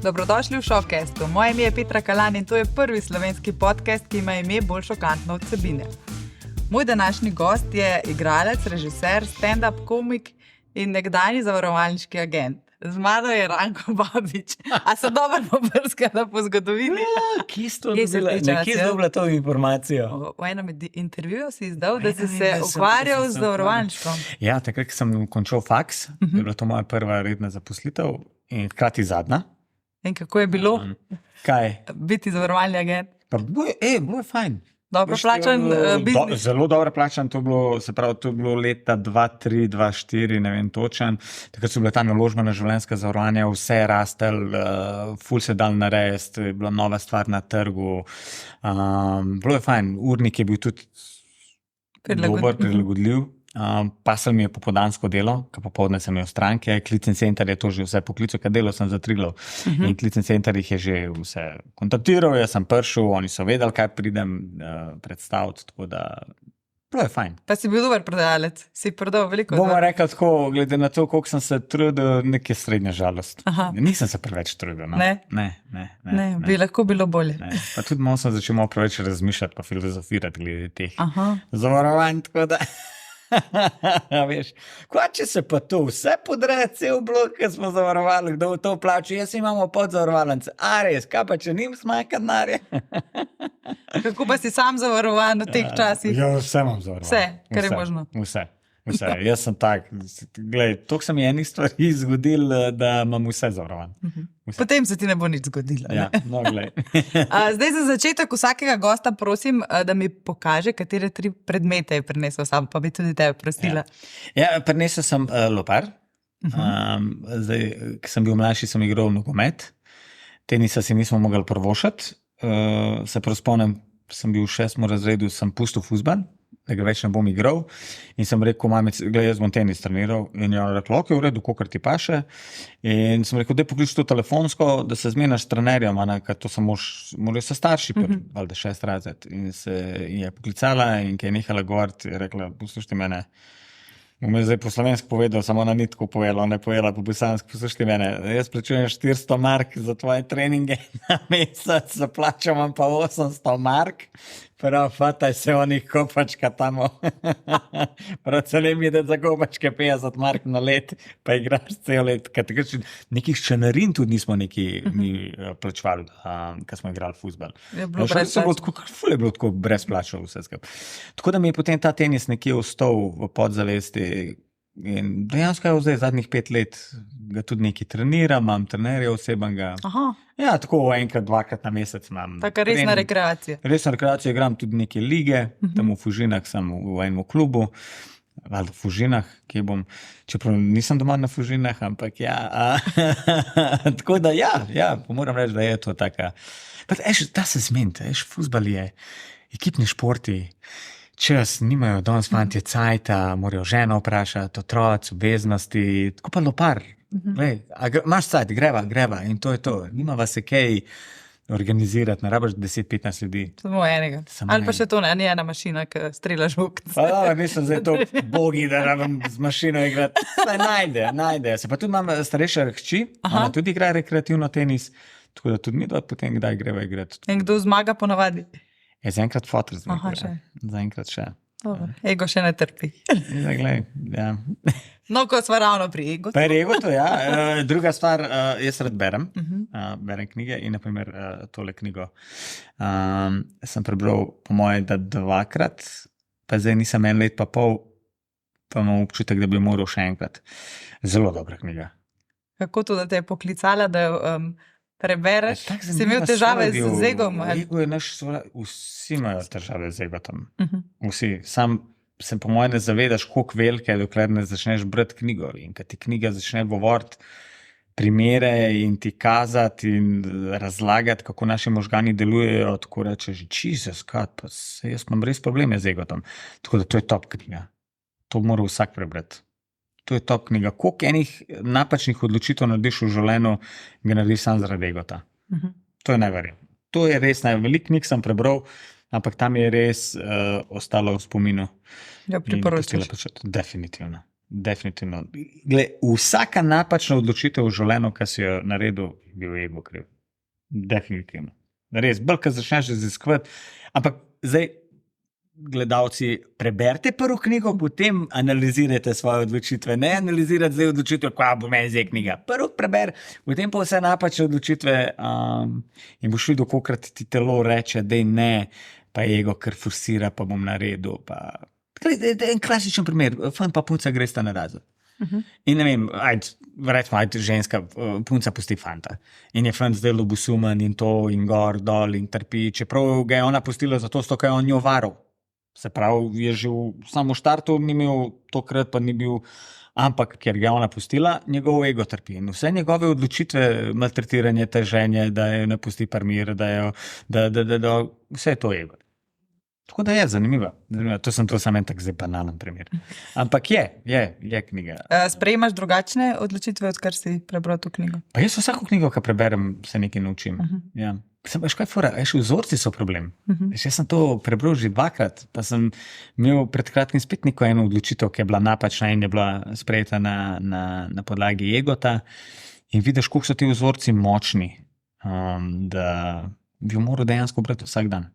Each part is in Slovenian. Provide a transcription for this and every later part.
Dobrodošli v Showcastu. Moje ime je Petra Kalan in to je prvi slovenski podcast, ki ima ime bolj šokantno od vsebine. Moj današnji gost je igralec, režiser, stand-up komik in nekdanji zavarovalniški agent. Z mano je Ranko Babič. A se dobro pobrskala po zgodovini? Kje si dobila to informacijo? V enem intervjuju si izdal, da si se ukvarjal z zavarovalniškom. Ja, takrat, ko sem končal faks, je bila to moja prva redna zaposlitev in hkrati zadnja. In kako je bilo biti zavarovalni agent? Bilo je fajn. Dobro plačan biznis? Zelo dobro plačan, to je bilo leta 2003, 2004, ne vem točen. Takrat so bila ta naložbena življenjska zavarovanja, vse je rastel, ful se dal narediti, je bila nova stvar na trgu. Bilo je fajn, urnik je bil tudi dober, prilagodljiv. Pasal mi je popoldansko delo, ko popoldne sem imel stranke, klicni center je to že vse poklical, kad delo sem za Triglav. In klicni center jih je že vse kontaktiral, jaz sem prišel, oni so vedeli, kaj pridem predstaviti, tako da bilo je fajn. Pa si bil dober prodajalec, si prodal veliko. Bomo rekli tako, glede na to, koliko sem se trudil, nekaj srednja žalost. Nisem se preveč trudil. No? Ne, bi lahko bilo bolje. Ne. Pa tudi malo sem začel malo preveč razmišljati pa filozofirati glede teh zavarovanj, tako da... Veš, če se pa to vse podre, cel blok, ki smo zavarovali, kdo v to plača, jaz imamo podzavarovalnice. A res, kaj pa če njim smaka denarja? Kako pa si sam zavarovan v teh časih? Ja, vse imam zavarovan. Vse, kar je možno. Vse. Jaz sem tak, glej, toliko se mi enih stvari zgodil, da imam vse zavarovan. Potem se ti ne bo nič zgodilo. Ja, no, glej. Zdaj za začetek vsakega gosta prosim, da mi pokaže, katere 3 predmete je prinesel sam, pa bi tudi tebe prosila. Ja, prinesel sem lopar. Zdaj, ko sem bil mlajši, sem igral nogomet. Tenisa si nismo mogli prvošati. Se prav spomnim, sem bil v 6. razredu, sem pustil fuzbal, da ga več ne bom igral. In sem rekel, mamic, gledaj, jaz bom tenis treniral. In je rekel, ok, v redu, kakor ti paše. In sem rekel, daj poklič to telefonsko, da se zmenaš s trenerjem, ker to se morajo se starši, valjda 6. razred. In je poklicala in ki je nehala govoriti, je rekla, poslušajte mene, bom je zdaj po slovensko povedal, samo ona ni tako povedala, ona je povedala po bosansko, poslušajte mene, jaz plačujem 400 mark za tvoje treninge na mesec, zaplačam vam pa 800 mark. Prav, fataj se onih kopačka tamo. Prav, celo mi je, da za kopačke 50 mark na let, pa igraš cel let. Nekih čanarin tudi nismo mi plačvali, ko smo igrali fuzbal. Je bilo brezplačno. Ful je bilo tako brezplačno vse skupaj. Tako da mi je potem ta tenis nekje ostal v podzavesti. In dejansko je zdaj zadnjih 5 let ga tudi nekaj treniram, imam trenerja osebnega. Ja, tako enkrat, 2krat na mesec imam. Taka resna rekreacija. Resna rekreacija, igram tudi neke lige, tam v Fužinah sem v enem klubu, v Fužinah, kje bom, čeprav nisem doma na Fužinah, ampak ja. Tako da ja, moram reči, da je to taka. Da se zmenite, fuzbal je, ekipni športi, čas, nimajo danes fantje cajta, morajo ženo vprašati, otroci, obveznosti, tako pa lopar. Imaš cajt, greva in to je to. Nimava se kaj organizirati, ne rabaš 10-15 ljudi. Samo enega. Ali pa še to ne, ni ena mašina, ki strela žuk. Nisem zdaj to bogi, da rabam z mašino igrati. Najde. Se pa tudi imam starejša hči, ona tudi igra rekreativno tenis, tako da tudi mi potem kdaj greva igrati. In kdo zmaga ponavadi? Je zaenkrat fotor zmaga. Zaenkrat še. Ego še ne trpi. Ja. No, ko sva ravno pri ego. Pri ego to, ja. Druga stvar, jaz rad berem. Berem knjige in naprimer tole knjigo sem prebral po moje, da 2krat, pa zdaj nisem 1 let pa pol, pa imam občutek, da bi moral še enkrat. Zelo dobra knjiga. Kako to, da te je poklicala, da prebereš? Si imel težave z egom? Vsi imajo težave z egotom. Vsi. Sam se po mojem ne zavedaš, koliko velike, dokler ne začneš brati knjigo. In kad ti knjiga začne govoriti primere in ti kazati in razlagati, kako naši možgani delujejo, tako rečeš, Jesus, pa jaz imam res probleme z egotom. Tako da to je top knjiga. To mora vsak prebrati. To je top knjiga. Koliko enih napačnih odločitev narediš v življenju, ga narediš sam zaradi egota. To je najverjetno. To je res veliko knjig sem prebral, ampak tam je res ostalo v spominu. Ja, priporočaš. Definitivno. definitivno. Gle, vsaka napačna odločitev v življenju, ki si jo naredil, je bil ego kriv. Definitivno. Res, bolj, ko začneš raziskovati. Ampak zdaj, gledalci, preberite prvo knjigo, potem analizirajte svoje odločitve. Ne analizirate zdaj odločitve, kva bo meni zdaj knjiga. Prvo preber, potem pa vse napačne odločitve in boš videl, kolikrat ti telo reče, da ne, pa ego kar forsira, pa bom naredil. En klasičen primer, fant pa punca gresta na razred. In ne vem, recimo, ženska punca pusti fanta. In je fant zdaj ljubosumen in to, in gor, dol, in trpi. Čeprav ga je ona pustila zato, ker je on njo varal. Se pravi, je že v samo štartu ni imel, tokrat pa ni bil, ampak ker ga je ona pustila, njegov ego trpi. In vse njegove odločitve, maltretiranje te ženje, da jo ne pusti parmir, da vse je to ego. Tako da je zanimivo. To sem en tak zdaj banalen primer. Ampak je knjiga. Sprejemaš drugačne odločitve, odkar si prebral to knjigo? Pa jaz vsako knjigo, ki preberem, se nekaj naučim. Ja. Veš kaj fora, vzorci so problem. Jaz sem to prebral že dvakrat, pa sem imel pred kratkim spet neko eno odločitev, ki je bila napačna in je bila sprejeta na podlagi egota. In vidiš, koliko so ti vzorci močni, da bi jo moral dejansko brati vsak dan.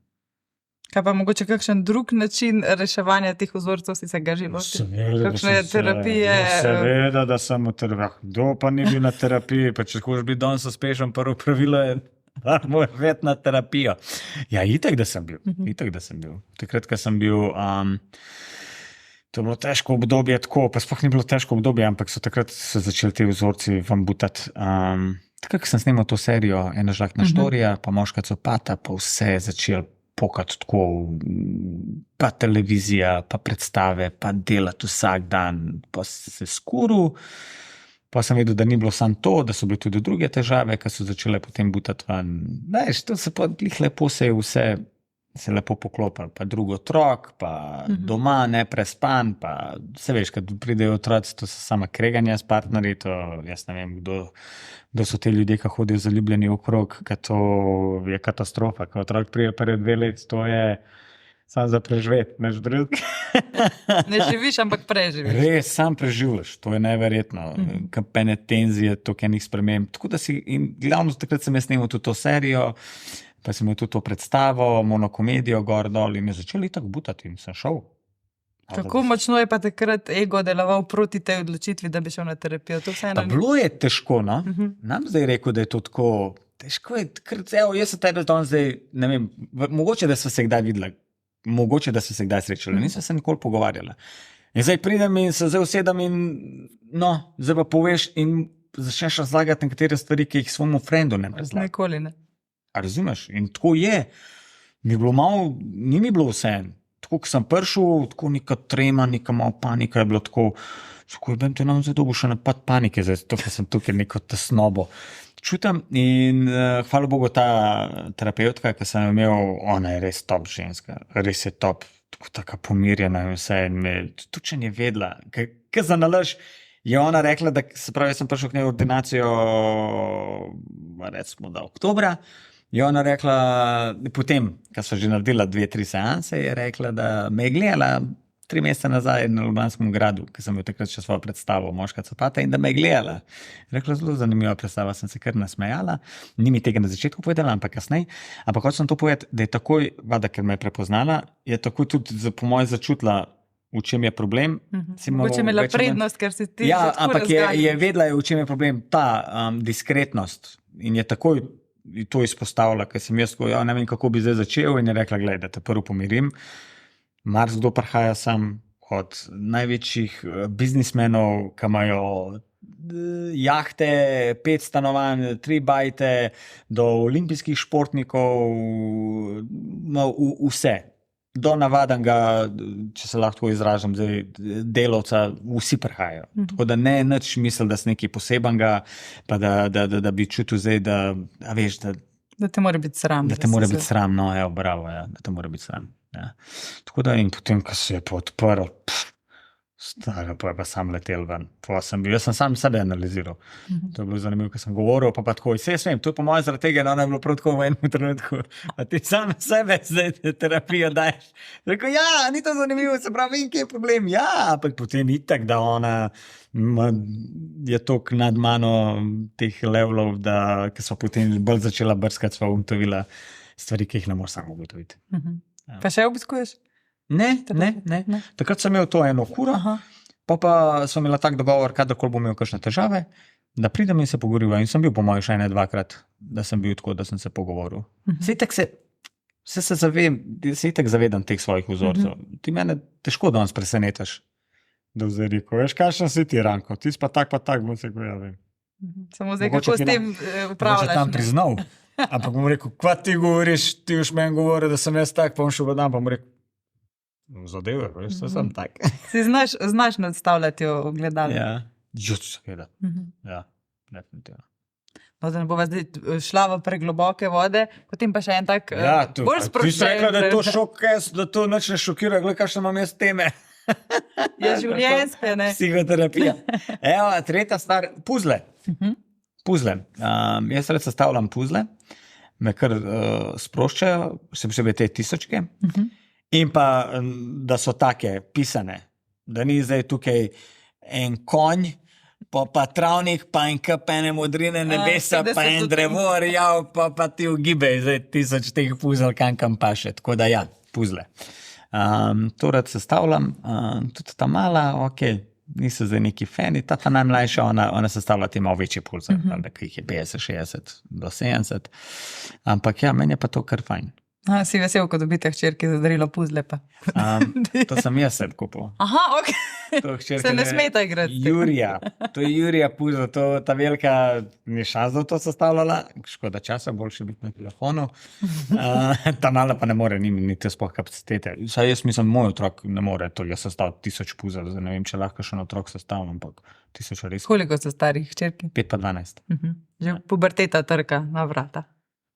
Kaj pa mogoče kakšen drug način reševanja teh vzorcev si se ga že lotil? Kakšne terapije? Seveda, da sem v terapiji. Kdo pa ni bil na terapiji? Pa če hočeš biti danes uspešen, prvo pravilo je, da moraš iti na terapijo. Ja, itak, da sem bil. Takrat, ko sem bil, to je bilo težko obdobje tako, pa sploh ni bilo težko obdobje, ampak so takrat se začeli ti vzorci vam butati. Takrat, ko sem snimal to serijo Ena žlahtna štorija, pa Moška copata, pa vse je začel pokati tako, pa televizija, pa predstave, pa delati vsak dan, pa se skuril. Pa sem vedel, da ni bilo samo to, da so bile tudi druge težave, ki so začele potem butati van. Veš, to se pa lepo se je vse se lepo poklopili, pa drug otrok, pa doma neprespan, pa vse veš, kad pridejo otroci, to so sama kreganja s partnerji, to jaz ne vem, kdo so te ljudje, ki hodijo zaljubljeni okrog, kad to je katastrofa, ko otrok prije prvi 2 let, to je sam za preživeti, neš drug. Ne živiš, ampak preživiš. Res, sam preživljaš, to je neverjetno. Kapene tenzije, toliko enih sprememb. Tako da si, in glavno takrat sem jaz snimal tudi to serijo, pa sem imel tudi to predstavo, monokomedijo, gor dol in je začel itak butati in sem šel. Kako močno je pa takrat ego deloval proti tej odločitvi, da bi šel na terapijo? Pa bilo je težko, no? Nam zdaj rekel, da je to tako, težko je, evo, jaz sem tebe zdaj, ne vem, mogoče, da sva se kdaj videla, mogoče, da sva se kdaj srečala, nisem se nikoli pogovarjala. In zdaj pridem in se zdaj usedem in no, zdaj pa poveš in začneš razlagati nekatere stvari, ki jih svojemu frendu ne razlagati. Nikoli ne. A razumeš? In tako je. Mi bilo malo, ni mi bilo vse. Tako, ko sem prišel, tako neka trema, neka malo panika je bilo tako, ko je to nam zdaj dobil še napad panike, zdaj to, ker sem tukaj neko tesnobo čutim in hvala Bogu ta terapeutka, ki sem imel, ona je res top ženska, res je top, tako pomirjena in vse in me tudi če ni vedela, kaj za nalaž, je ona rekla, da se pravi, jaz sem prišel k njej v ordinacijo recimo da oktobra. Je ona rekla, potem, ko so že naredila 2-3 seanse, je rekla, da me je gledala 3 mesece nazaj na Ljubljanskem gradu, ko sem bil takrat še svojo predstavo Moška copata in da me je gledala. Rekla, zelo zanimiva predstava, sem se kar nasmejala, ni mi tega na začetku povedala, ampak kasneje. Ampak hoče sem to povedati, da je takoj, vada, ker me je prepoznala, je takoj tudi po moje začutila, v čem je problem. Mogoče imela prednost, ker si ti ja, ampak je vedela, v čem je problem ta diskretnost in je takoj to izpostavila, ker sem jaz, ja, ne vem, kako bi zdaj začel in je rekla, gledaj, da te prvo pomirim. Marsikdo prihaja sam od največjih biznismenov, ki imajo jahte, 5 stanovanj, 3 bajte, do olimpijskih športnikov, vse. Do navadenega, če se lahko izražam, delavca, vsi prihajajo. Tako da ne nič misli, da si nekaj posebenega, pa da bi čutil zdaj, da veš, da te mora biti sram. Da te mora biti sram, no, ja, bravo, ja, da te mora biti sram. Ja. Tako da in potem, ko se je pa odprl, Stara, pa sam letel ven. Jaz sem sam sebe analiziral. To je bilo zanimivo, ko sem govoril, pa tako, vse vem, to je po mojem zaradi tega, da ne bilo prav tako v enem trenutku. A ti sam sebe zdaj terapijo daješ. Rekel, ja, ni to zanimivo, se pravi, vem, kje je problem. Ja, ampak potem ni tak, da ona je toliko nad mano teh levelov, da ki so potem bolj začela brskati, sva ugotovila stvari, ki jih ne moreš samo ugotoviti. Pa še obiskuješ? Ne. Takrat sem imel to eno kuro, pa sem imela tak dogovor, kadarkoli bom imel kakšne težave, da pridem in se pogovoril. In sem bil po mojem še 1-2 krat, da sem bil tako, da sem se pogovoril. Se itak zavedam teh svojih vzorcev. Ti mene težko danes presenetaš, da zdaj rekel, veš, kakšen si ti, Ranko, ti pa tak, bom se ja vem. Samo zdaj, kako s tem upravljaš? Mogoče tam priznal, ampak bom rekel, kva ti govoriš, ti už meni govori, da sem jaz tak, pa bom šel v dan, pa bom rekel, zadeve, veš, sem tak. Si znaš nadstavljati ogledalo? Ja, seveda. Ja, definitivno. No, da ne bova zdaj šla v pregloboke vode, potem pa še en tak bolj sproščen. Ti si rekla, da je to šok, da to nič ne šokira, gled, kakšne imam jaz teme. Je življenjske, ne? Psihoterapija. Evo, tretja stvar, puzle. Puzle. Jaz rad sestavljam puzle, me kar sproščajo, še posebej te tisočke. In pa, da so take pisane, da ni zdaj tukaj en konj, pa travnik, pa en kup ene modrine nebesa, pa en drevo, rjav, pa ti ugibaj zdaj 1000 teh puzel, kam paše. Tako da ja, puzle. To rad sestavljam, tudi ta mala, niso zdaj neki fani, ta najmlajša, ona sestavlja te malo večje puzle, ki jih je 50, 60 do 70, ampak ja, meni je pa to kar fajn. Si vesel, ko dobite hčerki za darilo puzle pa? To sem jaz sebi kupil. Aha, ok. Se ne smeta igrati. Jurija. To je Jurija puzla, ta velika ni šans, da to sestavljala. Škoda časa, boljše biti na telefonu. Ta mala pa ne more, ni te sploh kapacitete. Saj jaz mislim, moj otrok ne more to, jaz sestavljam 1000 puzel, zdaj ne vem, če lahko še en otrok sestavljam, ampak 1000 res. Koliko so starih hčerki? 5 pa 12. Že puberteta trka na vrata.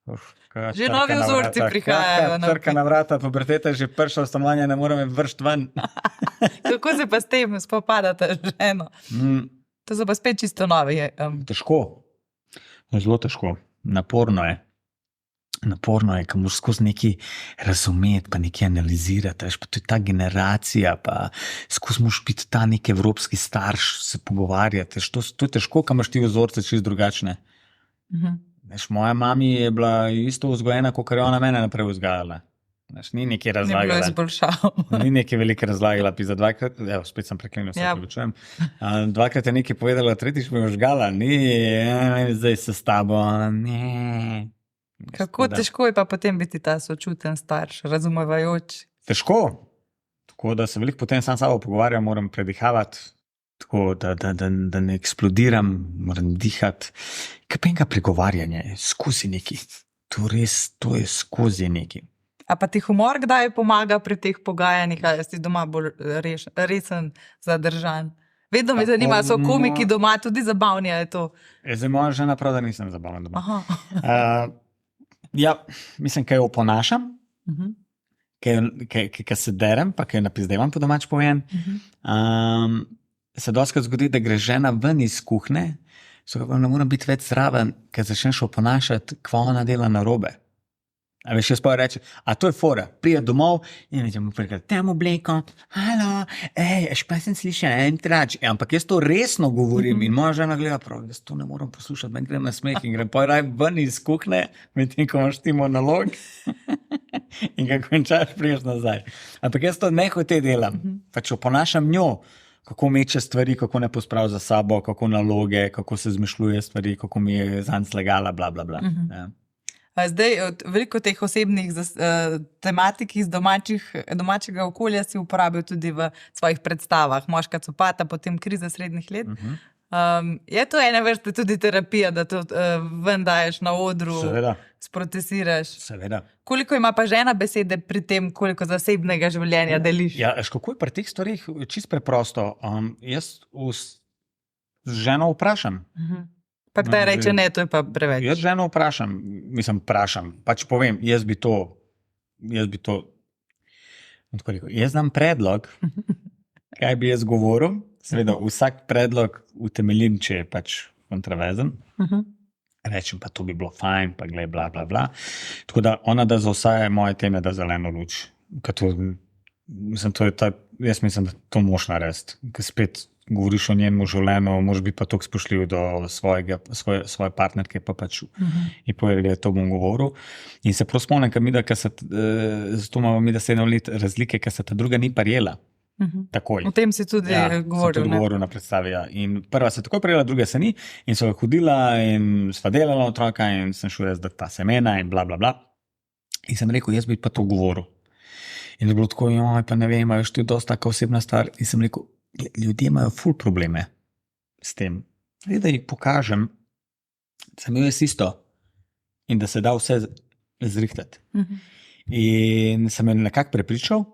Že novi vzorci prihajajo. Trka na vrata, puberteta je že prišla v stanovanje, ne morem vršiti ven. Kako se pa s tem spopadate ženo? To so pa spet čisto novi. Težko. Zelo težko. Naporno je. Ko moraš skozi nekaj razumeti, pa nekaj analizirati. Pa to je ta generacija, pa skozi moraš biti ta nek evropski starš, se pogovarjati. To je težko, kam imaš ti vzorce čist drugačne. Moja mami je bila isto vzgojena, kot je ona mene naprej vzgajala. Ni nekaj razlagala. Ni bilo izboljšav. Ni nekaj velike razlagala, pisa 2-krat, spet sem preklenil, se povečujem. 2-krat je nekaj povedala, tretjič me žgala, ni, zdaj se s tabo, ne. Kako težko je pa potem biti ta sočuten starš, razumevajoč? Težko. Tako da se veliko potem sam sabo pogovarjam, moram predihavati. Tako, da ne eksplodiram, moram dihati. Kaj pa enega pregovarjanja je skozi neki. To je skozi neki. A pa ti humor kdaj pomaga pri teh pogajanjih, ali si doma bolj resen, zadržan? Vedno me zanima, so komiki doma tudi zabavni, ali je to? Zdaj moja žena prav, da nisem zabaven doma. Ja, mislim, kaj jo oponašam, kaj se derem, pa kaj napizdevam po domač povem. Se doskrat zgodi, da gre žena ven iz kuhne, ne moram biti več zraven, ker začneš oponašati, kva ona dela narobe. A veš, jaz pa rečem, a to je fora, prije domov in rečem, tem obleko, halo, pa sem slišala en trač, ampak jaz to resno govorim in moja žena gleda prav, jaz to ne moram poslušati, meni grem na smeh in grem pa raj ven iz kuhne, medtem ko imaš ti monolog in ga končaš, priješ nazaj. Ampak jaz to nehote delam, pač oponašam njo, kako meče stvari, kako ne pospravi za sabo, kako naloge, kako se zmišljuje stvari, kako mi je zanj slagala, bla, bla, bla. Ja. Zdaj, veliko teh osebnih tematik iz domačega okolja si uporabil tudi v svojih predstavah. Moška copata, potem kriza srednjih let. Je to ena vrsta tudi terapija, da to ven daješ na odru, sprocesiraš? Seveda. Koliko ima pa žena besede pri tem, koliko zasebnega življenja deliš? Ja, kako je pri teh stvarih čisto preprosto. Jaz z ženo vprašam. Pa kdaj reče ne, to je pa preveč. Jaz ženo vprašam, pač povem, jaz bi to, jaz dam predlog, kaj bi jaz govoril. Seveda, vsak predlog utemeljim, če je pač kontraverzen. Rečem pa, to bi bilo fajn, pa glej, bla, bla, bla. Tako da ona da za vse moje teme da zeleno luč. Jaz mislim, da to moš narediti. Ker spet govoriš o njenem življenju, moš biti pa toliko spoštljiv do svoje partnerke, pa pač in povedal, da to bom govoril. In se prav spomnim, zato imamo mi da 7 let razlike, ker se ta druga ni parjela. Takoj. O tem si tudi govoril. Sem tudi govoril na predstavi, ja. In prva se takoj prijela, druga se ni. In so hodila in sva delala otroka in sem šel jaz dati ta semena in bla, bla, bla. In sem rekel, jaz bi pa to govoril. In je bilo tako, pa ne vem, imaš ti dosta taka osebna stvar. In sem rekel, ljudje imajo ful probleme s tem. Da jih pokažem, sem imel jaz isto in da se da vse zrihtati. In sem jo nekako prepričal.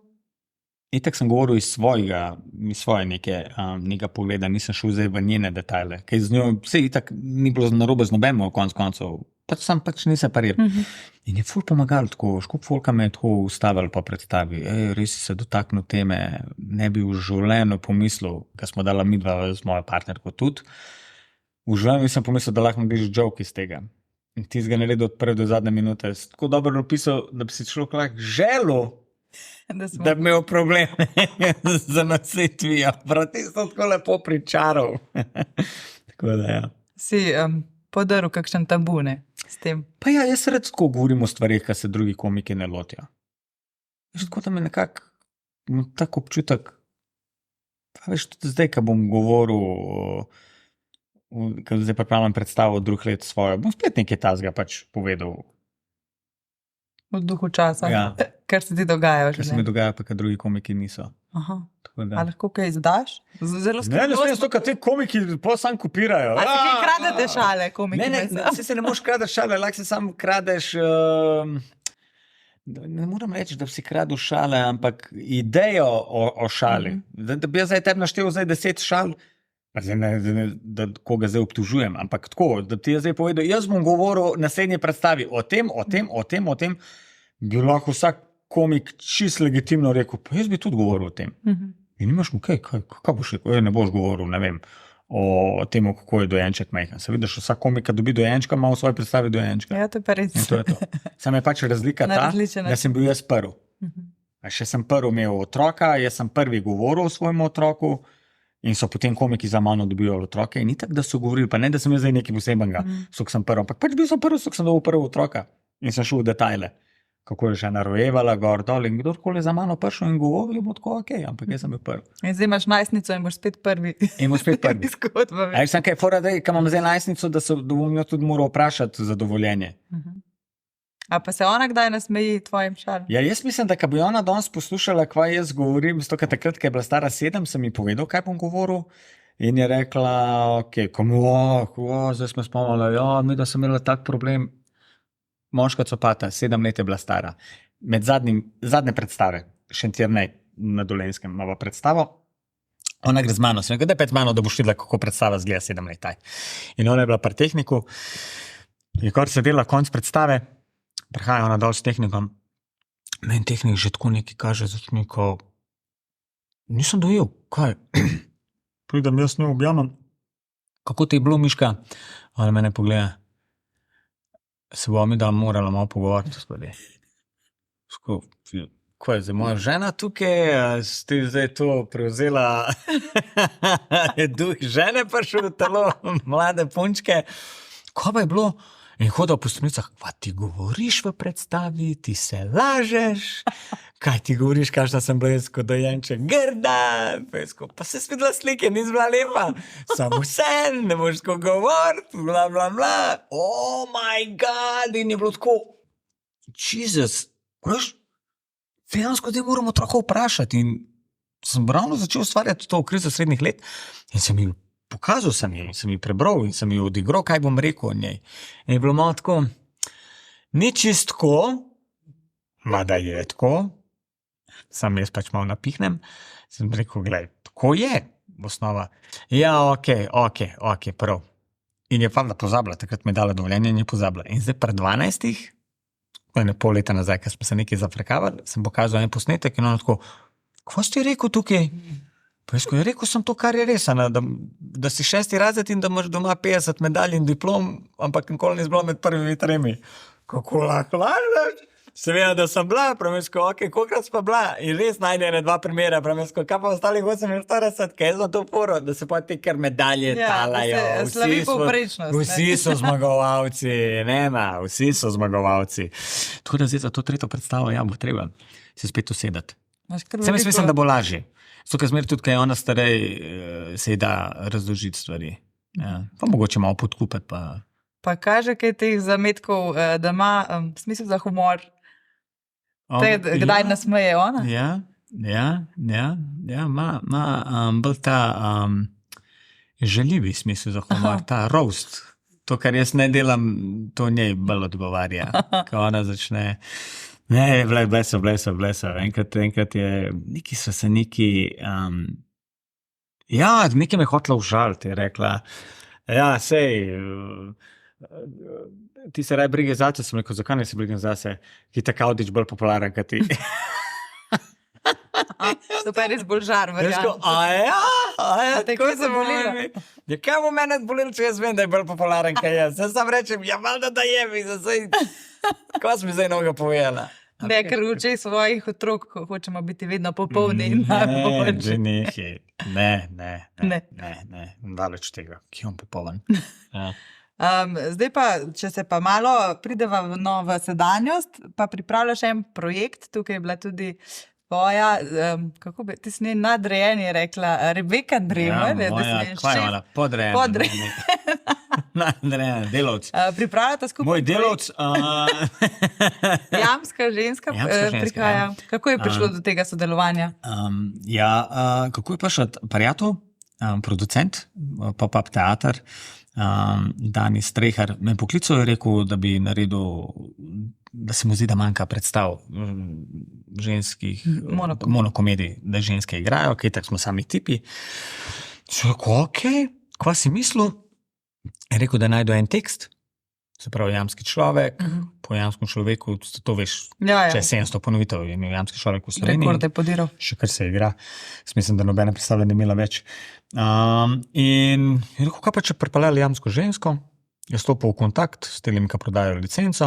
Itak sem govoril iz svoje nekega pogleda, nisem šel zdaj v njene detajle. Kaj z njo, vse itak ni bilo narobe z nobenim konc koncev, sam pač nisem paril. In je ful pomagal tako, škup folka me je tako ustavil po predstavi. Res si se dotaknil teme, ne bi v življenju pomislil, ker smo dala midva z mojo partnerko tudi. V življenju nisem pomislil, da lahko naredиш joke iz tega. In ti ga naredil od prve do zadnje minute. Tako dobro napisal, da bi si človek lahko želel, da bi imel probleme z nasetvijo. Proti so tako lepo pričaral. Tako da, ja. Si podaril kakšen tabu, ne, s tem? Pa ja, jaz redko govorim o stvarih, kar se drugi komiki ne lotijo. Tako da me nekako tak občutek, pa veš, tudi zdaj, ko bom govoril, ko zdaj pripravljam predstavo od drugih let svojo, bom spet nekaj tazga pač povedal. V duhu časa, ja. Kar se ti dogaja. Kar se mi dogaja, pa kar drugi komiki niso. Aha. A lahko kaj izdaš? Ne smem to, kaj ti komiki pa sam kopirajo. A si kaj kradete šale, komiki? Ne, se ne moš kradeš šale, lahko se sam kradeš, ne moram reči, da si kradel šale, ampak idejo o šali. Da bi jaz zdaj tebi naštel 10 šal, da koga zdaj obtužujem, ampak tako, da ti je zdaj povedal, jaz bom govoril naslednji predstavi o tem, bi lahko vsak komik čist legitimno rekel, pa jaz bi tudi govoril o tem. In nimaš mu kaj boš rekel, ne boš govoril, ne vem, o tem, kako je dojenček majhen. Se vidiš, vsak komik, ki dobi dojenčka, ima v svoji predstavi dojenčka. Ja, to je pa res. In to je to. Sam je pač razlika ta, da sem bil jaz prvi. Še sem prvi imel otroka, jaz sem prvi govoril o svojemu otroku in so potem komiki za mano dobivali otroke in itak, da so govorili, pa ne, da sem jaz zdaj nekaj posebenega, sem prvi, ampak pač bil sem prvi, sem dobil prvi otroka in sem šel v detajle. Kako je žena rojevala, gor, dol in kdorkoli za mano prišel in govoril, je bilo tako ok, ampak jaz sem bil prvi. In zdaj imaš najstnico in boš spet prvi. In boš spet prvi. A jaz sem kaj fora, da imam zdaj najstnico, da bom jo tudi moral vprašati za dovoljenje. A pa se ona kdaj nasmeji tvojim šalim? Ja, jaz mislim, da bi ona danes poslušala, kaj jaz govorim, zato ker takrat, ko je bila stara 7, sem ji povedal, kaj bom govoril in je rekla, ok, zdaj smo spomnili, mi da sem imela tak problem. Moška copata, 7 let je bila stara. Med zadnje predstave, Šentjernej na Dolenjskem, imamo predstavo. Ona gre z mano, sem rekel, da je pet mano, da boš videla, kako predstava zgleda 7 let. In ona je bila pri tehniku, je kar se dela konc predstave, prihaja ona dol s tehnikom, meni tehnik že tako nekaj kaže, začne, ko nisem dojel, kaj? Pridem jaz njo objamem, kako ti je bilo, Miška? Ona mene pogleda. Se bo mi da morala malo pogovarjati, gospodi. Kaj je zdaj moja žena tukaj? Ste zdaj to prevzela? Je duh žene prišel v telo, mlade punčke. Kaj pa je bilo? In hodil po stopnicah, pa ti govoriš v predstavi, ti se lažeš, kaj ti govoriš, kakšna sem bila jaz kot dojenček, grda, pa se svidela slike, nis bila lepa, samo vse, ne moš tako govoriti, bla, bla, bla, oh my god, in je bilo tako, Jesus, veš, dejansko te moramo otroka vprašati in sem ravno začel ustvarjati to v krizo srednjih let in sem jim pokazal, sem ji prebral in sem ji odigral, kaj bom rekel o njej. In je bilo malo tako, ni čist tako, mada je tako, sam jaz pač malo napihnem, sem rekel, gledaj, tako je, osnova. Ja, ok, prav. In je pa da pozabila, takrat mi je dala dovoljenje in je pozabila. In zdaj pred 12, pol leta nazaj, ko smo se nekaj zafrekavali, sem pokazal en posnetek in ono tako, kva si ti rekel tukaj? Pa je rekel sem to, kar je res, da si 6. razred in da imaš doma 50 medalj in diplom, ampak nikoli ni bilo med prvimi 3. Kako lahko lažeš? Seveda, da sem bila, pravisko, ok, kolikrat pa bila in res najde 2 primere, pravisko, kaj pa ostalih 48, kaj je za to poro, da se pa te kar medalje talajo. Vsi so zmagovalci, vsi so zmagovalci. Tako da zdaj za to 3. predstavo, bo treba se spet usedati. Sem jaz mislim, da bo lažje. Zato, ker zmer tudi, kaj je ona starej, se ji da razložiti stvari. Ja. Pa mogoče malo podkupati. Pa kaže kaj teh zametkov, da ima smisel za humor. Kdaj nasmeje ona? Ja, ima bolj ta žaljivi smisel za humor, ta roast. To, kar jaz ne delam, to njej bolj odgovarja. Ko ona začne, ne, blesa. Enkrat je, neki so se neki, nekaj me hotela užaliti, je rekla, sej, ti se raj brige zase, sem rekel, zakaj ne se brigam zase, ki je ta Kaudič bolj popularen, kot ti. To pa je res bolj žar, verjamem. Tako se bolilo. Kaj bo mene bolilo, če jaz vem, da je bolj popularen, kaj jaz? Jaz sam rečem, valjda da je, ko si mi zdaj noga povedala. Ne, ker učej svojih otrok, hočemo biti vedno popolni in najboljši. Ne, daleč tega, ki je on popoln. Zdaj pa, če se pa malo prideva v sedanjost, pa pripravljaš en projekt, tukaj je bila tudi tvoja, kako bi, ti si ne nadrejeni, je rekla, Rebeka Dremer. Moja, kaj je ona, podrejeni. Nadrejeni, delavc. Pripravljata skupaj. Moj delavc. Jamska ženska prihaja. Kako je prišlo do tega sodelovanja? Kako je prišel Parjatov, producent, pop-up teater, Dani Strehar, me poklical, je rekel, da bi naredil, da se mu zdi, da manjka predstav ženskih monokomedij, da ženske igrajo, tako smo sami tipi. So rekel, kva si mislil? Je rekel, da najdu en tekst, se pravi jamski človek, po jamskem človeku, to veš, če je 700 ponovitev, je imel jamski človek v Sloveniji. Rekord je podiral. Še kar se igra. Mislim, da nobene predstave ne imela več. In je rekel, kaj pa če pripeljali jamsko žensko, je stopil v kontakt s tem, ki prodajajo licenco,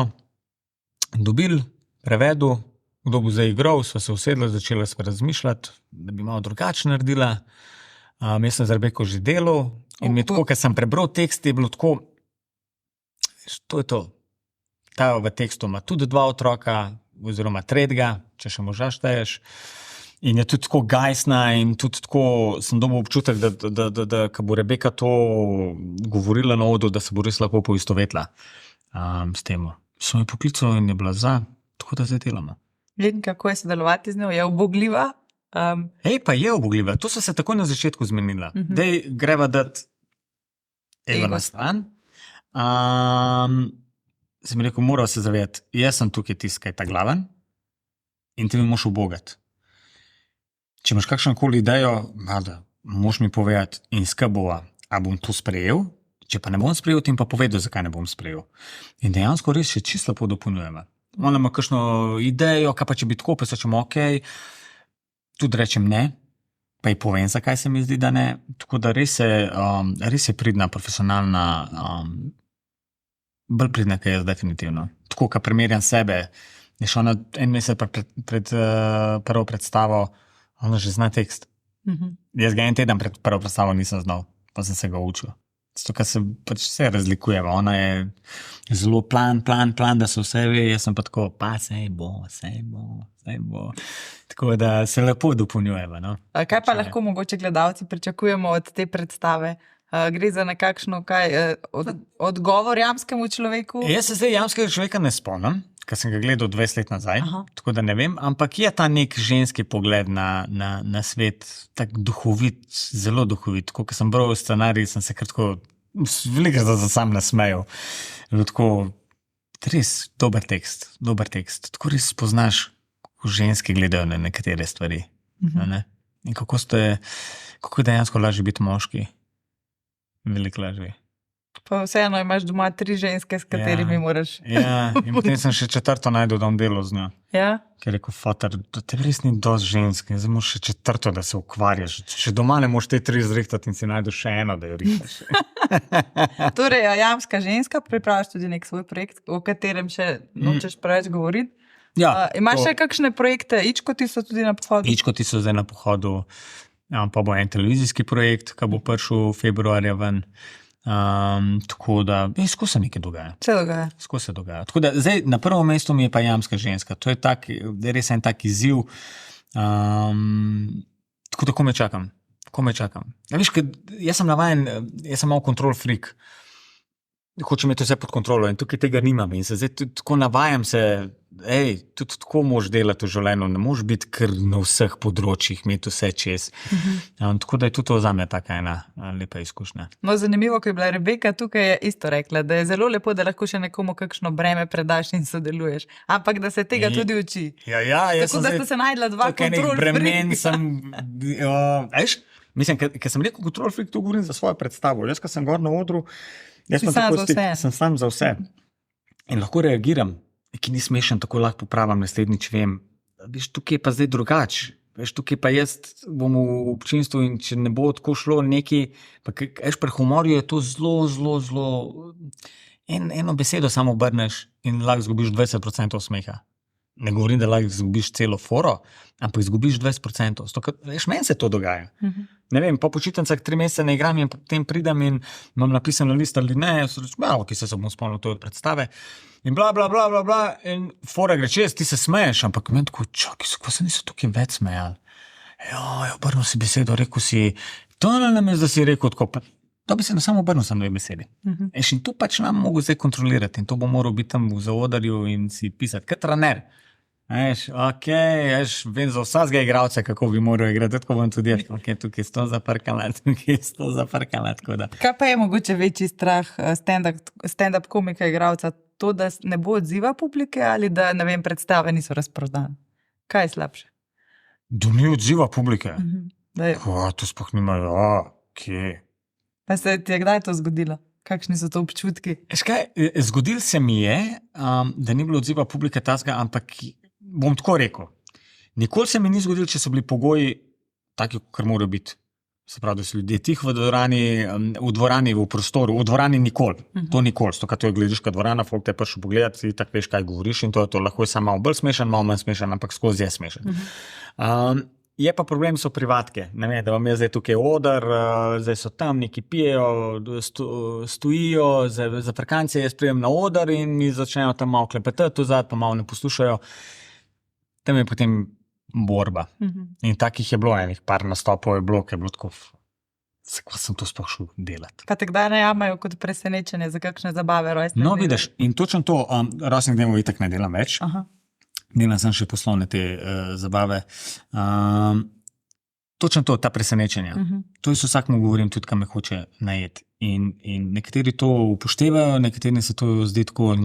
dobil, prevedel, kdo bo zdaj igral, sva se usedla, začela sva razmišljati, da bi malo drugače naredila. Jaz sem z Rebeko že delal in mi tako, ker sem prebral tekst, je bilo tako, to je to. Ta v tekstu ima tudi 2 otroka, oziroma 3, če še moža šteješ. In je tudi tako gajsna in tudi tako sem dobil občutek, da ko bo Rebeka to govorila na odu, da se bo res lahko poistovetila s tem. So me poklical in je bila za, tako da zdaj delamo. In kako je sodelovati z njo? Je ubogljiva? Pa je ubogljiva. To so se tako na začetku zmenila. Dej, greva dati ego na stran. Sem rekel, moral se zavedati, jaz sem tukaj tiskaj ta glaven in ti mi moš ubogati. Če imaš kakšnokoli idejo, moš mi povedati in skrbova, a bom to sprejel, če pa ne bom sprejel, ti pa povedal, zakaj ne bom sprejel. In dejansko res še čisto lepo dopolnjujemo. Ona ima kakšno idejo, kaj pa če bi tako, pa se čemo tudi rečem ne, pa ji povem, zakaj se mi zdi, da ne. Tako da res je pridna, profesionalna, bolj pridna, kaj jaz definitivno. Tako, ko primerjam sebe, je še ona en mesec pred prvo predstavo, ona že zna tekst. Jaz ga en teden pred prvo predstavo nisem znal, pa sem se ga učil. Zato, ker se pač vse razlikujeva. Ona je zelo plan, da se vse ve, jaz sem pa tako, pa sej bo. Tako da se lepo dopolnjujeva. No? Kaj pa lahko mogoče gledalci pričakujemo od te predstave? Gre za nekakšno odgovor jamskemu človeku? Jaz se zdaj jamskega človeka ne spomnim, ker sem ga gledal 20 let nazaj, tako da ne vem, ampak je ta nek ženski pogled na svet, tak duhovit, zelo duhovit. Ko sem bral scenarij, sem se kar tako veliko za sam nasmejal. Tako, res dober tekst. Tako res spoznaš, kako ženski gledajo na nekatere stvari. Ne? In kako je dejansko lažje biti moški. Veliko lažje. Pa vseeno imaš doma 3 ženske, s katerimi moraš. Ja, in potem sem še 4. najdel, da bom delal z njo. Ja? Ker je rekel, fater, te res ni dosti žensk, zdaj moraš še 4., da se ukvarjaš. Še doma ne moš te 3 zrihtati in si najdeš še eno, da jo rihtaš. Torej, Jamska ženska, pripraviš tudi nek svoj projekt, o katerem še nočeš preveč govoriti. Ja, imaš še kakšne projekte? Ičkoti so tudi na pohodu? Ičkoti so zdaj na pohodu, pa bo en televizijski projekt, ki bo prišel februarja ven. Tako da, skozi se nekaj dogaja. Skozi se dogaja. Tako da, zdaj na prvo mesto mi je pa Jamska ženska. To je res en tak izziv. Tako da, ko me čakam. Ja, veš, jaz sem navajen, jaz sem malo control freak. Hočem imeti vse pod kontrolo in tukaj tega nimam. In se zdaj tako navajam se, tudi tako moš delati v življenju, ne moš biti kar na vseh področjih, imeti vse čez. Tako da je tudi to zame taka ena lepa izkušnja. No, zanimivo, ko je bila Rebeka tukaj, je isto rekla, da je zelo lepo, da lahko še nekomu kakšno breme predaš in sodeluješ, ampak da se tega tudi uči. Tako da sta se najdla 2 control freak. Mislim, ker sem rekel control freak, to govorim za svojo predstavo. Jaz, ko sem gor na odru, sem sam za vse. In lahko reagiram, ki ni smešen, tako lahko popravim, naslednjič vem. Veš, tukaj je pa zdaj drugač. Veš, tukaj pa jaz bom v občinstvu in če ne bo tako šlo neki, pa pri humorju je to zelo, eno besedo samo obrneš in lahko zgubiš 20% smeha. Ne govorim, da lahko izgubiš celo foro, ampak izgubiš 20%. Veš, meni se to dogaja. Ne vem, po počitnicah 3 mesece ne igram in potem pridem in imam napisano list ali ne, ki se bom spomnil to od predstave in bla, in fora gre čez, ti se smeješ, ampak meni tako, čakaj, ko se niso tukaj več smejali. Obrnil si besedo, rekel si, to ne namesto, da si rekel tako, to bi se samo obrnil sam 2 besedi. In to pač nam mogo zdaj kontrolirati in to bo moral biti tam v zaodarju in si pisati, kot trener. Vem za vsakega igralca, kako bi moral igrati, tako bom tudi tukaj sto zaprkala. Kaj pa je mogoče večji strah stand-up komika igralca? To, da ne bo odziva publike ali da, ne vem, predstave niso razprodane? Kaj je slabše? Da ni odziva publike? To sploh nimajo, kje? Pa se ti je kdaj to zgodilo? Kakšni so to občutki? Zgodil se mi je, da ni bilo odziva publike tazga, ampak bom tako rekel. Nikoli se mi ni zgodilo, če so bili pogoji taki, kar morajo biti. Se pravi, da so ljudje tih v dvorani, v prostoru, v dvorani nikoli. To nikoli. To je gledališka dvorana, folk te prišel pogledati, ti tako veš, kaj govoriš in to lahko je samo malo bolj smešen, malo manj smešen, ampak skozi je smešen. Je pa problem, so privatke. Ne vem, da vam je zdaj tukaj oder, zdaj so tam, neki pijejo, stojijo, za frkance jaz prijem na oder in mi začnejo tam malo klepetati, vzad pa malo ne poslušajo. Tam je potem borba. In takih je bilo enih par nastopov, je bilo tako, kako sem to sploh šel delati. Pa te kdaj najamajo kot presenečenje za kakšne zabave rojstne dneve? No, vidiš, in točno to, rojstnih dnevov itak ne delam več. Delam sem še poslovne te zabave. Točno to, ta presenečenja. To jaz vsakmu govorim tudi, kam me hoče najeti. In nekateri to upoštevajo, nekateri se to zdi tako,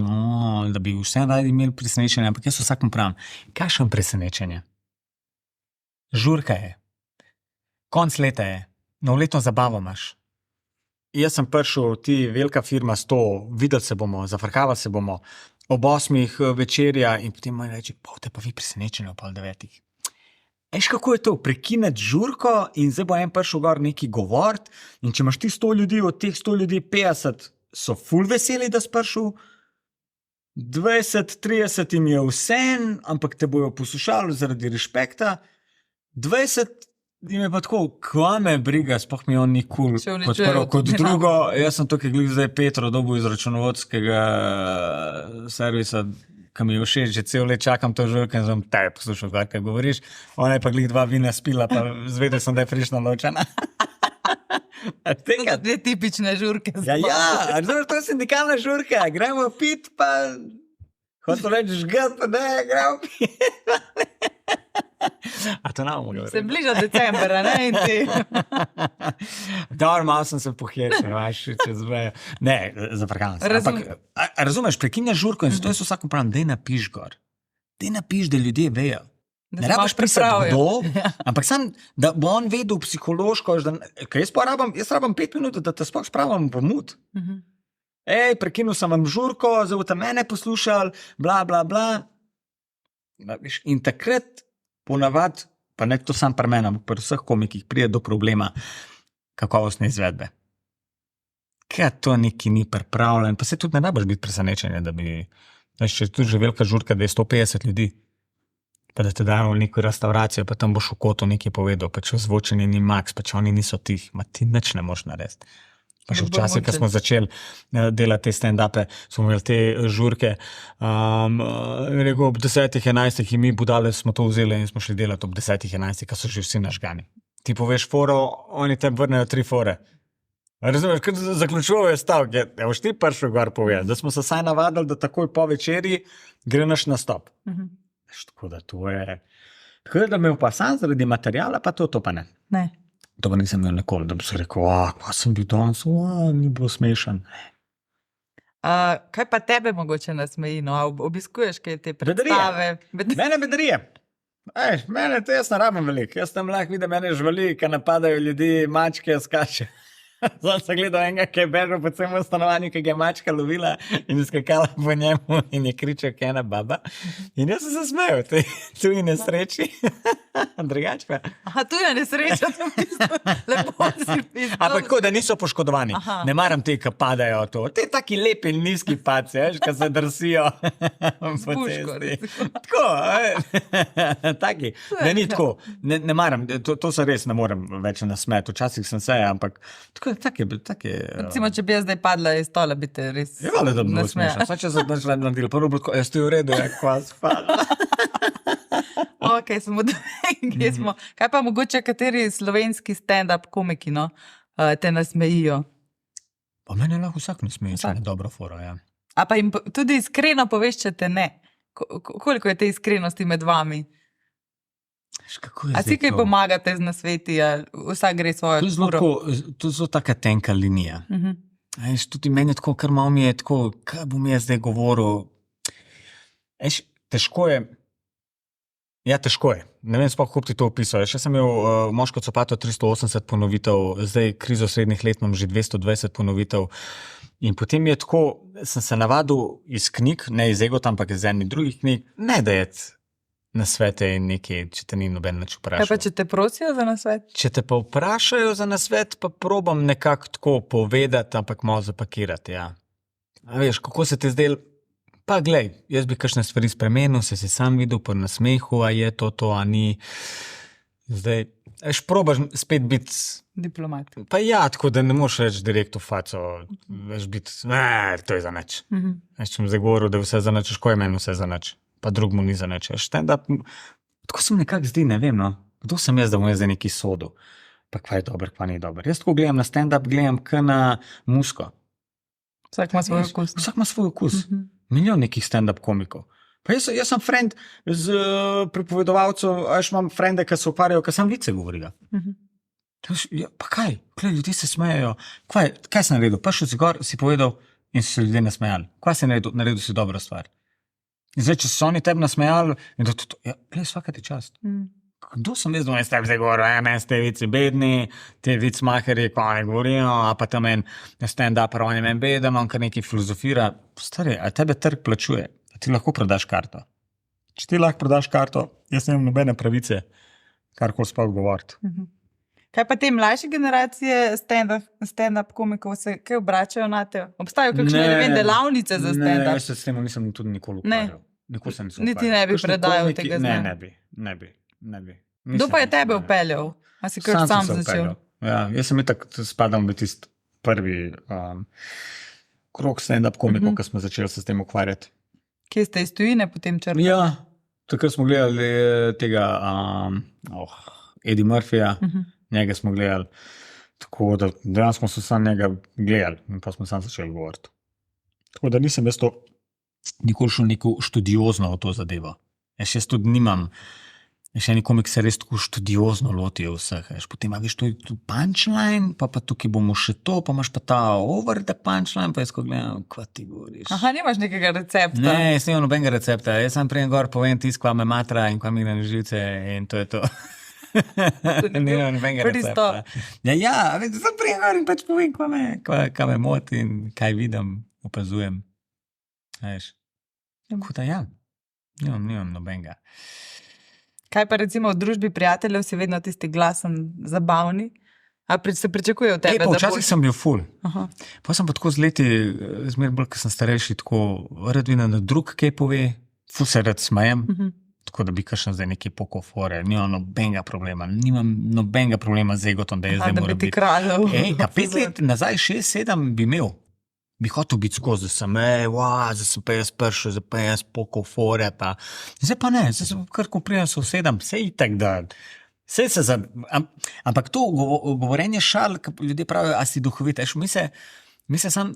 da bi vse radi imeli presenečenje, ampak jaz vsakmu pravim, kakšno presenečenje? Žurka je. Konc leta je. Novoletno zabavo imaš. Jaz sem prišel, ti velika firma 100, videli se bomo, zafrkavali se bomo, ob 8 večerja in potem moj reči, te pa vi presenečenje ob 9. Eš, kako je to, prekineti žurko in zdaj bo en prišel gor neki govorit in če imaš ti 100 ljudi, od teh 100 ljudi 50 so ful veseli, da si prišel, 20, 30 jim je vsem, ampak te bojo poslušali zaradi respekta, 20 jim je pa tako, kva me briga, sploh mi on ni cool, kot prvo, kot drugo, jaz sem tukaj glih zdaj Petro dobil iz računovodskega servisa, ki mi je všeč, že cel let čakam to žurko in sem te poslušal, kaj govoriš, ona je pa glih 2 vina spila, pa zvedel sem, da je frišno ločena. To so 2 tipične žurke. To je sindikalna žurka, gremo pit, pa hotel reči žgat, pa ne, gremo pit. A to nam govorim. Se bliža decembra, ne, in ti. Dobro, malo sem se pohečil, čez vejo. Ne, zafrkam se. Razumeš, prekinjaš žurko in zato jaz vsako pravim, daj napiš gor. Daj napiš, da ljudje vejo. Ne rabiš pisati kdo, ampak sam, da bo on vedel psihološko, ker jaz rabam 5 minut, da te sploh spravim v mut. prekinil sem vam žurko, zdaj boste mene poslušali, bla, bla, bla. In takrat ponavadi, pa ne to sam pri meni, ampak pri vseh komikih pride do problema kakovostne izvedbe. Kaj to neki ni pripravljen, pa se tudi ne rabiš biti presenečen, da bi, če je tudi že velika žurka, da je 150 ljudi, pa da te dajo v neko restauracijo, pa tam boš v kotu nekaj povedal, pa če zvočenje ni max, pa če oni niso tih, ma ti nič ne moš narediti. Pa še včasih, ko smo začeli delati te stand-upe, smo imeli te žurke, rekel, ob 10-11 in mi budale smo to vzeli in smo šli delati ob 10-11, ko so že vsi nažgani. Ti poveš foro, oni te vrnejo 3 fore. Razumeš, kad zaključujejo stavke, boš ti prišel gor povedati, da smo se saj navadili, da takoj po večeri gre naš nastop. Tako da to je... Tako da imel pa sam zaradi materijala, pa to pa ne. Ne. To pa nisem imel nikoli, da bi se rekel, pa sem bil danes, ni bilo smešen. Kaj pa tebe mogoče nasmeji? No? Obiskuješ kaj te predstave? Mene bedarije. Mene to jaz ne rabim veliko. Jaz tam lahko vidim mene žvali, ki napadajo ljudi, mačke, skače. Zdaj sem gledal enega, ki je bežal po celem stanovanju, ki ga je mačka lovila in skakala po njemu in je kričal, kaj je ena baba. In jaz sem se smejal, tu je nesreči. Drugače pa. Aha, tu je nesreča, to lepo si pisal. Ampak tako, da niso poškodovani. Aha. Ne maram te, ki padajo to. Te taki lepi in nizki paci, ki se drsijo po cesti. Tako, taki. Ne, ni tako. Ne maram, to se res ne morem več nasmeti. Včasih sem se, ampak tako, take. Recimo, če bi jaz zdaj padla iz stola, bi te res nasmejala. Da bi bilo smešno. Saj, če se naredil, prvo bilo, jaz ti v redu, kva spadla. Ok, smo. Kaj pa mogoče kateri slovenski stand-up komiki, no, te nasmejijo? Pa mene lahko vsak nasmeji, če je dobro fora, ja. A pa jim tudi iskreno poveš, če te ne? Koliko je te iskrenosti med vami? A si kaj pomagate z nasveti, vsak gre svojo furo? To je zelo taka tenka linija. Tudi meni je tako, kar malo mi je tako, kaj bom jaz zdaj govoril. Težko je. Ja, težko je. Ne vem, sploh kako ti to opisal. Še sem imel Moško copato 380 ponovitev, zdaj krizo srednjih let imam že 220 ponovitev. In potem je tako, sem se navadil iz knjig, ne iz Egota, ampak iz enih drugih knjig, ne dajeti na svete in nekaj, če te ni noben nič vprašal. Kaj pa, če te prosijo za nasvet? Če te pa vprašajo za nasvet, pa probam nekako tako povedati, ampak malo zapakirati, ja. A veš, kako se ti zdaj... Pa glej, jaz bi kakšne stvari spremenil, se si sam videl po nasmehu, a je to, a ni. Zdaj, probaš spet biti... Diplomat. Pa ja, tako da ne moš reči direkt v faco, veš biti, to je za nič. Če sem zdaj govoril, da je vse za nič, ko je meni vse za nič, pa drug mu ni za nič. Tako sem nekako zdi, ne vem, no, kdo sem jaz, da bom jaz zdaj neki sodel. Pa kva je dober, kva ni dober. Jaz tako gledam na stand-up, gledam k na musko. Vsak ima svoj okus. Vsak ima svoj okus. Milijon nekih stand-up komikov. Pa jaz sem friend z pripovedovalcev, imam frende, ki se ukvarjajo, ki sam vice govorijo. Pa kaj? Ljudje se smejajo. Kaj si naredil? Prišel si gor, si povedal in so se ljudje nasmejali. Kaj si naredil? Naredil si dobro stvar. In zdaj, če so oni tebi nasmejali, svaka ti čast. Kdo sem jaz, da jaz tebi zdaj govoril, meni ste vici bedni, te vicmaherji, ko oni govorijo, a pa tam en stand-upper, on je meni beden, on kar nekaj filozofira. Stari, a tebe trg plačuje, a ti lahko prodaš karto. Če ti lahko prodaš karto, jaz nemam nobene pravice, karkoli sploh govoriti. Kaj pa te mlajše generacije stand-up komikov se kaj obračajo na te? Obstajajo kakšne delavnice za stand-up? Ne, jaz se s tem nisem tudi nikoli ukvarjal. Nikoli se nisem ukvarjal. Niti ne bi predajal tega znanja? Ne bi. Kdo pa je tebe upeljal? A si kar sam začel? Ja, jaz sem itak spadal v tisti prvi krog stand-up komikov, ko smo začeli se s tem ukvarjati. Kje ste iz tujine potem črpali? Ja, takrat smo gledali tega Eddie Murphyja, njega smo gledali, tako da dejansko smo sam njega gledali in pa smo sam začeli govoriti. Tako da nisem jaz to nikoli šel neko študiozno v to zadevo. Jaz tudi nimam, še eni komik se res tako študiozno lotijo vseh. Potem imaš to punchline, pa tukaj bomo še to, pa imaš pa ta over the punchline, pa jaz ko gledam, kva ti govoriš. Aha, nimaš nekega recepta? Ne, jaz nimam nobenega recepta. Jaz sam prijem gor, povem tisk, kva me matra in kva mi na živce in to je to. Nimam nobenega recepta. Ja, sam prijem gor in pač povem, kva me moti in kaj vidim. opazujem. Veš, tako da ja, nimam nobenega. Kaj pa recimo v družbi prijateljev si vedno tisti glasen, zabavni? A se pričakuje od tebe, Včasih sem bil ful. Aha. Pa sem pa tako z leti, zmer bolj, ko sem starejši, tako rad vidim, da drug kaj pove, ful se rad smejem, tako da bi kakšen zdaj nekaj pokofore, nimam nobenega problema, z egotom, da je zdaj Da mora bi ti biti. kraljev. 5 let nazaj, 6-7 bi imel. Bi hotel biti skozi, da sem, zdaj sem pa jaz prišel, zdaj pa jaz pokofore, pa. Zdaj pa ne, zdaj sem kar ko prijel sosedam, vse itak, da. Ampak to govorenje šal, ko ljudje pravijo, a si duhovit, mi se sam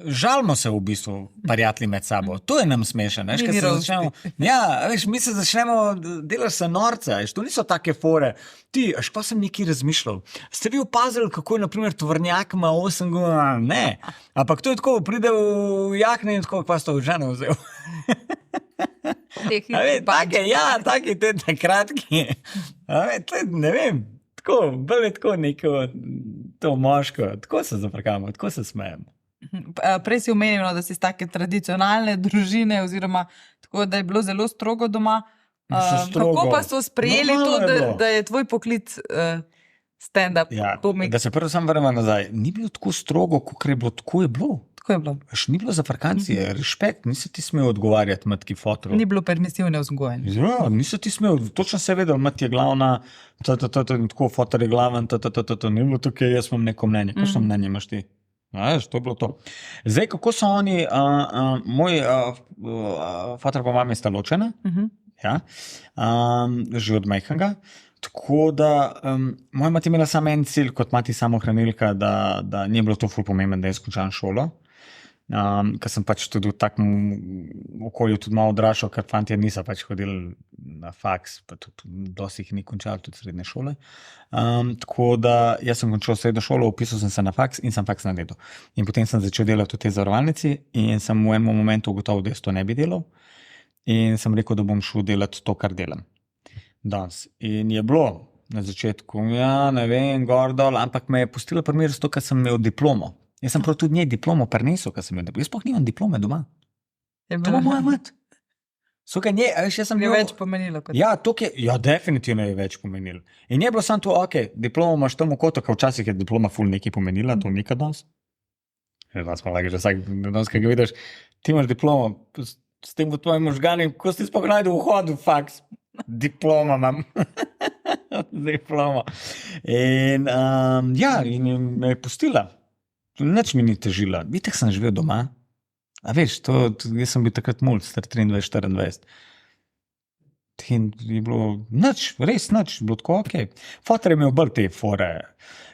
žalimo se v bistvu prijatelji med sabo. To je nam smešno, veš, ko se začnemo. Ja, veš, mi se začnemo delati se norca, veš, to niso take fore. Ti, až pa sem nekaj razmišljal. Ste vi opazili, kako je, na primer, tovornjak ima 8 gum? Ne. Ampak to je tako, pride v jakne in tako, pa sto v žene vzel. Taki te kratki. Ne vem, tako, bolj je tako neko, to moško, tako se zafrkamo, tako se smejem. Prej si omenil, da si iz take tradicionalne družine, oziroma tako, da je bilo zelo strogo doma. Kako pa so sprejeli to, da je tvoj poklic stand-up komik? Da se prvo sam vrnemo nazaj. Ni bilo tako strogo, kot je bilo, tako je bilo. Tako je bilo. Ni bilo zafrkancije, respekt, nisi ti smel odgovarjati matki fotorov. Ni bilo permisivne vzgojene. Ja, nisi ti smel, točno se je vedel, mat je glavna, tako fotor je glaven, ni bilo tukaj, jaz imam neko mnenje. Kakšno mnenje imaš ti? Veš, to je bilo to. Zdaj, kako so oni, moj fotor pa mami sta ločena, ja, že od majhnega, tako da moja mati imela samo en cilj, kot mati samohranilka, da ni bilo to ful pomembno, da je končala šolo. Ker sem pač tudi v takem okolju tudi malo odraščal, ker fantje niso pač hodili na faks, pa tudi dosti jih ni končal, tudi srednje šole. Tako da jaz sem končal srednjo šolo, upisal sem se na faks in sem faks naredil. In potem sem začel delati v tej zavarovalnici in sem v enem momentu ugotovil, da jaz to ne bi delal. In sem rekel, da bom šel delati to, kar delam danes. In je bilo na začetku, ja, ne vem, gor dol, ampak me je pustilo pri miru, ker sem imel diplomo. Jaz sem prav tudi njej diplomo prinesel, ker sem imel diplomo. Jaz sploh nimam diplome doma. To moja mat. Je več pomenilo kot. Ja, definitivno je več pomenilo. In je bilo samo to, diplomo imaš tam v kotu, ker včasih je diploma ful nekaj pomenila, to nikad danes. Danes pa lagi, že vsak danes, kaj ga vidiš, ti imaš diplomo, s tem v tvojim možgani, ko si sploh najdu vhod v faks, diploma imam. Diploma. In in me je pustila. Nič mi ni težila. Vitek sem živel doma. A veš, jaz sem bil takrat mulj, star 23-24. In je bilo nič, res nič, bilo tako Fotor je imel bolj te fore.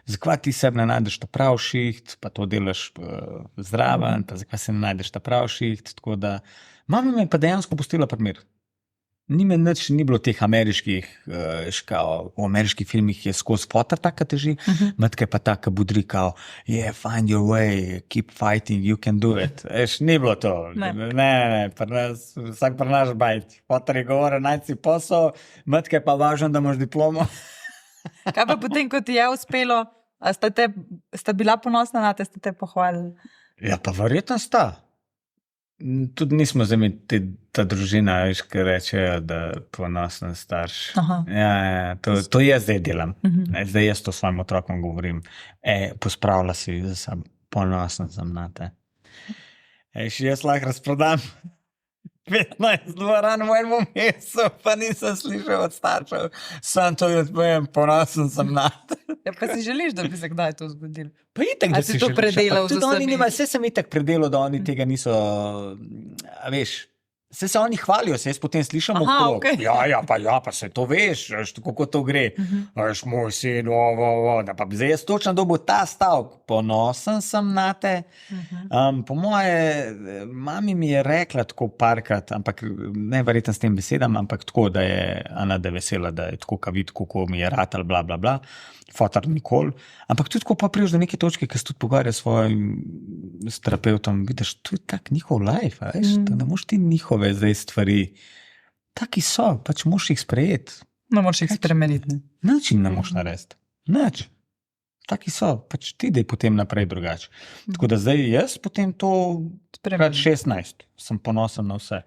Zakaj ti sebi ne najdeš ta prav šiht, pa to delaš zraven, pa zakaj se ne najdeš ta prav šiht. Tako da, mama me je pa dejansko pustila pri miru. Ni bilo teh ameriških, v ameriških filmih je skozi fotor taka teži, matka je pa taka budri kao, find your way, keep fighting, you can do it. Ni bilo to. Ne, vsak pri naš bajt. Fotor je govoril, najti si posel, matka je pa važno, da imaš diplomo. Kaj pa potem, ko ti je uspelo, sta bila ponosna na te, ste te pohvalili? Ja, pa verjetno sta. Tudi nismo zdaj ta družina, ki rečejo, da ponosen starš. Ja, to jaz zdaj delam. Zdaj jaz to svojim otrokom govorim. Pospravila si, da sem ponosen na te. Jaz lahko razprodam 15 dvoran v enem mesecu, pa nisem slišal od staršev. Sam to jaz povem, ponosen sem na te. Ja, pa si želiš, da bi se kdaj to zgodilo? Pa itak, da si to predelal z vsemi? Vse sem itak predelal, da oni tega niso, a veš, vse se oni hvalijo, se jaz potem slišam okrog. Pa se to veš, kako to gre. Veš, moj sin, da pa zdaj jaz točno dobil ta stavek, ponosen sem na te. Po moje, mami mi je rekla tako parkrat, ampak ne verjetno s tem besedam, ampak tako, da je Ana da vesela, da je tako, ka vidi, kako mi je ratal, bla, bla, bla. Fotor nikoli. Ampak tudi, ko pa priješ do neke točke, ki se tudi pogovarja s svojim terapeutom, vidiš, to je tak njihov life, veš, da ne moš ti njihove zdaj stvari. Taki so, pač moš jih sprejeti. Ne moš jih spremeniti. Nič ne moš narediti. Nič. taki so, pač ti dej potem naprej drugače. Tako da zdaj jaz potem to krat 16, sem ponosen na vse.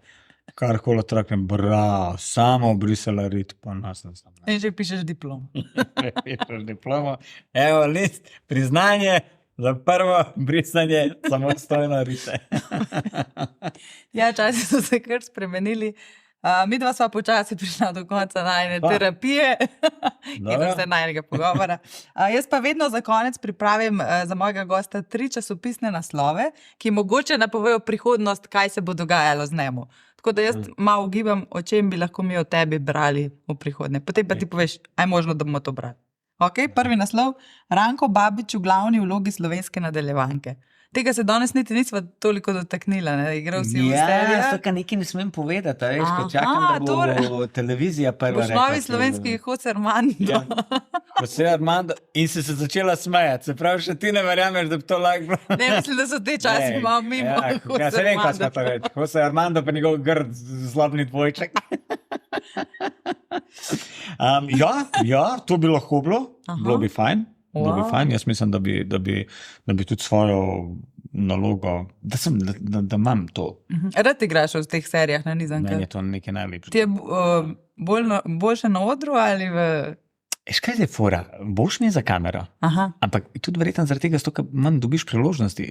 Karkoli traknem, samo brisala rit, ponosen sem. In že pišeš diplom. Pišeš diplomo, evo list, priznanje za prvo brisanje samostojno rite. Ja, časi so se kar spremenili. Mi dva sva počasi prišla do konca najne terapije in vse najnega pogovora. Jaz pa vedno za konec pripravim za mojega gosta 3 časopisne naslove, ki mogoče napovejo prihodnost, kaj se bo dogajalo z njemu. Tako da jaz malo ugibam, o čem bi lahko mi o tebi brali v prihodnje. Potem pa ti poveš, aj možno, da bomo to brali. Ok, prvi naslov, Ranko Babič v glavni vlogi slovenske nadaljevanke. Tega se danes niti nisva toliko dotaknila, ne? Igral si v serijah. Ja, to nekaj ne smem povedati, veš, ko čakam, da bo televizija prva rekla. Boš novi slovenski Jose Armando. Ja. Jose Armando in se začela smejati, se pravi, še ti ne verjameš, da bi to lahko bilo. Ne, mislim, da so te časi malo mimo Jose Ja, se vem, kaj smo to reči. Jose Armando pa njegov grd zlobni dvojček. Ja, to bi lahko bilo, bilo bi fajn. Wow. Jaz mislim, da bi tudi svojo nalogo, da imam to. Rad igraš v teh serijah na Nizanka? Meni je to nekaj najlepše. Ti je boljše na odru ali v... Kaj je fora? Boš mi za kamero. Aha. Ampak tudi verjetno zaradi tega, ker manj dobiš priložnosti.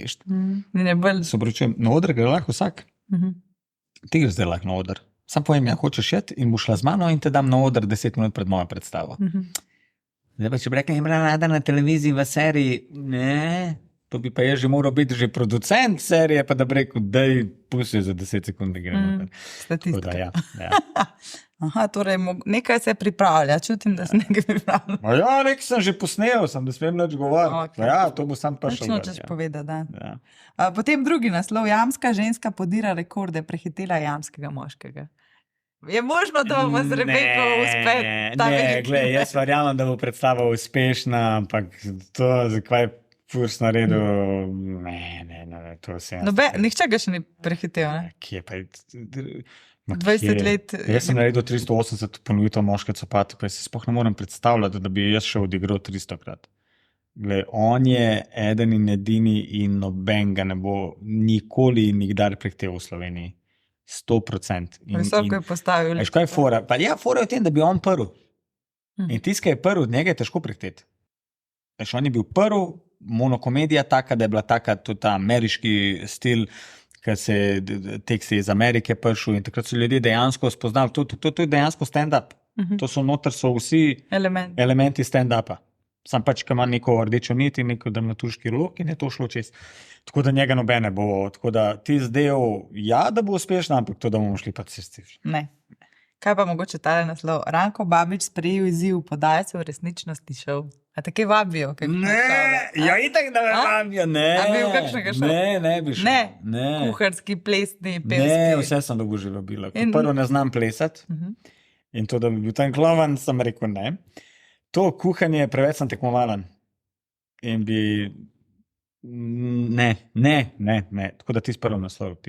Se obračujem, na odr gre lahko vsak. Ti greš zdaj lahko na odr. Sam povem, ja, hočeš šet in boš šla z mano in te dam na odr 10 minut pred mojo predstavo. Zdaj pa, če bi rekla, je bila rada na televiziji v seriji, ne, to bi pa jaz že moral biti že producent serije, pa da bi rekel, daj, pusti za 10 sekund, da gremo. Statistika. Ja. Aha, torej nekaj se pripravlja, čutim, da se nekaj pripravlja. Ja, nekaj sem že posnel, sem da smem nič govoriti. Okay. Ja, to bo sam prišel. Točno češ povedati, da. Ja. Potem drugi naslov, jamska ženska podira rekorde, prehitela jamskega moškega. Je možno, da bomo z Rebeko uspet? Ne, glej, jaz verjamem, da bo predstava uspešna, ampak to, zakaj je Furs naredil, ne, to se je... Nihče ga še ni prehitel, ne? Kje pa je... 20 let... Jaz sem naredil 380 ponovitev moške copate, pa se sploh ne morem predstavljati, da bi jaz še odigral 300 krat. Glej, on je eden in edini in noben ga ne bo nikoli in nikdar prehitel v Sloveniji. 100%. Visoko je postavil. Veš, kaj je fora? Pa ja, fora je v tem, da bi on prvi. In tisti, ki je prvi, od njega je težko prehiteti. Veš, on je bil prvi, monokomedija taka, da je bila taka tudi ta ameriški stil, ker se tekst iz Amerike prišel in takrat so ljudje dejansko spoznali, to je dejansko stand-up. To so noter so vsi elementi stand-upa. Sam pač, ki ima neko rdečo nit in neko dramaturški lok in je to šlo čez. Tako da njega nobene bo. Tako da ti zdel, ja, da bo uspešno, ampak to, da bomo šli pa cesti. Ne. Kaj pa mogoče tale naslov? Ranko Babič sprejel izziv, podaj se v resničnosti šel. A take vabijo? Ne, ja itak da me vabijo, ne. A bi v kakšnega šel? Ne bi šel. Ne, kuharski, plesni, pevski. Ne, vse sem dobil že vabila. Prvo ne znam plesati in to, da bi bil tam klovan, sem rekel ne. To kuhanje preveč sem tekmovalen in bi ne. Tako da ti prvi naslov,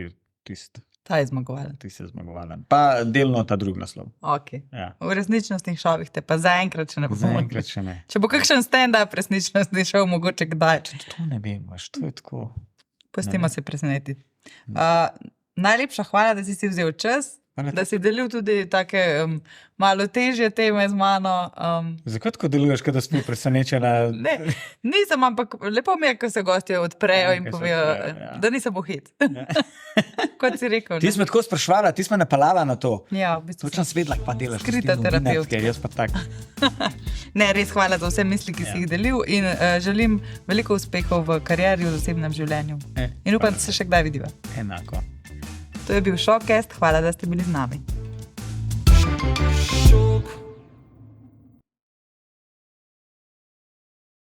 ta je zmagovalen. Ti si zmagovalen. Pa delno ta drugi naslov. Ok. Ja. V resničnostnih šovih te pa zaenkrat še ne bo. Zaenkrat še ne. Če bo kakšen stand-up resničnostni šov, mogoče kdaj. To ne vem, to je tako. Pustimo se presenetiti. Najlepša hvala, da si vzel čas. Da si delil tudi take malo težje teme z mano. Zakaj tako deluješ, kada smo presenečena? Ne, nisem, ampak lepo mi je, ko se gostje odprejo in povejo, da nisem bohit. Kot si rekel. Ti smo tako sprašvala, ti smo napalala na to. Ja, v bistvu. Točno svedla, kva delaš. Skrita terapevtka. Jaz pa tak. Ne, res hvala za vse misli, ki si jih delil in želim veliko uspehov v karieri, v zasebnem življenju. In upam, da se še kdaj vidiva. Enako. To je bil Showcast, hvala, da ste bili z nami.